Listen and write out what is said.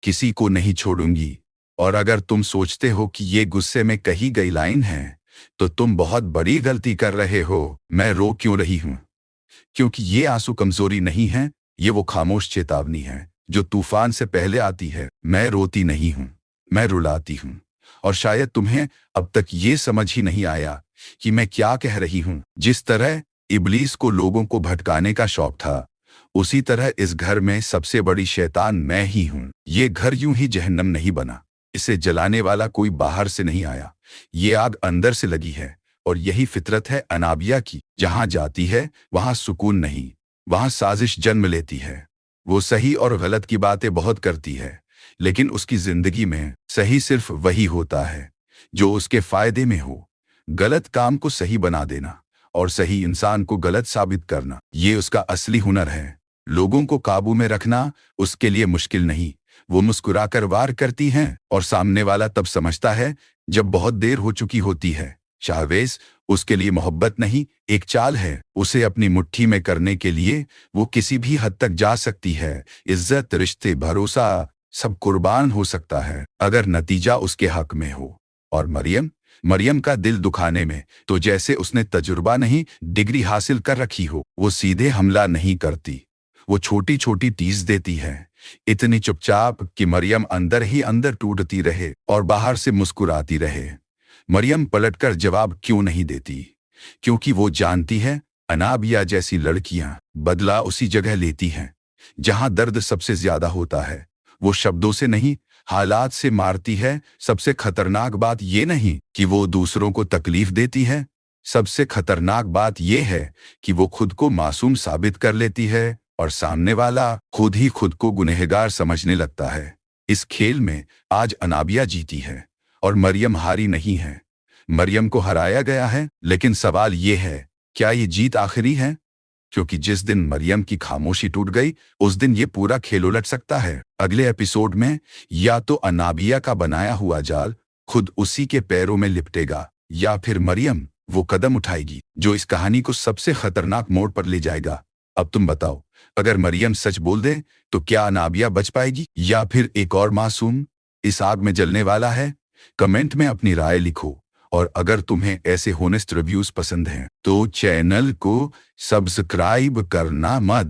किसी को नहीं छोड़ूंगी। और अगर तुम सोचते हो कि ये गुस्से में कही गई लाइन है, तो तुम बहुत बड़ी गलती कर रहे हो। मैं रो क्यों रही हूं? क्योंकि ये आंसू कमजोरी नहीं है, ये वो खामोश चेतावनी है जो तूफान से पहले आती है। मैं रोती नहीं हूं, मैं रुलाती हूं। और शायद तुम्हें अब तक ये समझ ही नहीं आया कि मैं क्या कह रही हूं। जिस तरह इब्लीस को लोगों को भटकाने का शौक था, उसी तरह इस घर में सबसे बड़ी शैतान मैं ही हूं। ये घर यूं ही जहन्नम नहीं बना। इसे जलाने वाला कोई बाहर से नहीं आया, ये आग अंदर से लगी है। और यही फितरत है अनाबिया की। जहां जाती है वहां सुकून नहीं, वहां साजिश जन्म लेती है। वो सही और गलत की बातें बहुत करती है, लेकिन उसकी जिंदगी में सही सिर्फ वही होता है जो उसके फायदे में हो। गलत काम को सही बना देना और सही इंसान को गलत साबित करना, ये उसका असली हुनर है। लोगों को काबू में रखना उसके लिए मुश्किल नहीं। वो मुस्कुराकर वार करती हैं और सामने वाला तब समझता है जब बहुत देर हो चुकी होती है। शाहवेज उसके लिए मोहब्बत नहीं, एक चाल है। उसे अपनी मुट्ठी में करने के लिए वो किसी भी हद तक जा सकती है। इज्जत, रिश्ते, भरोसा सब कुर्बान हो सकता है अगर नतीजा उसके हक में हो। और मरियम मरियम का दिल दुखाने में तो जैसे उसने तजुर्बा नहीं, डिग्री हासिल कर रखी हो। वो सीधे हमला नहीं करती, वो छोटी छोटी टीज देती है, इतनी चुपचाप कि मरियम अंदर ही अंदर टूटती रहे और बाहर से मुस्कुराती रहे। मरियम पलटकर जवाब क्यों नहीं देती? क्योंकि वो जानती है अनाबिया जैसी लड़कियां बदला उसी जगह लेती हैं जहां दर्द सबसे ज्यादा होता है। वो शब्दों से नहीं, हालात से मारती है। सबसे खतरनाक बात ये नहीं कि वो दूसरों को तकलीफ देती है, सबसे खतरनाक बात ये है कि वो खुद को मासूम साबित कर लेती है और सामने वाला खुद ही खुद को गुनहगार समझने लगता है। इस खेल में आज अनाबिया जीती है और मरियम हारी नहीं है। मरियम को हराया गया है, लेकिन सवाल ये है, क्या ये जीत आखिरी है? क्योंकि जिस दिन मरियम की खामोशी टूट गई, उस दिन ये पूरा खेल उलट सकता है। अगले एपिसोड में या तो अनाबिया का बनाया हुआ जाल खुद उसी के पैरों में लिपटेगा, या फिर मरियम वो कदम उठाएगी जो इस कहानी को सबसे खतरनाक मोड़ पर ले जाएगा। अब तुम बताओ, अगर मरियम सच बोल दे तो क्या अनाबिया बच पाएगी, या फिर एक और मासूम इस आग में जलने वाला है? कमेंट में अपनी राय लिखो। और अगर तुम्हें ऐसे होनेस्ट रिव्यूज पसंद हैं तो चैनल को सब्सक्राइब करना मत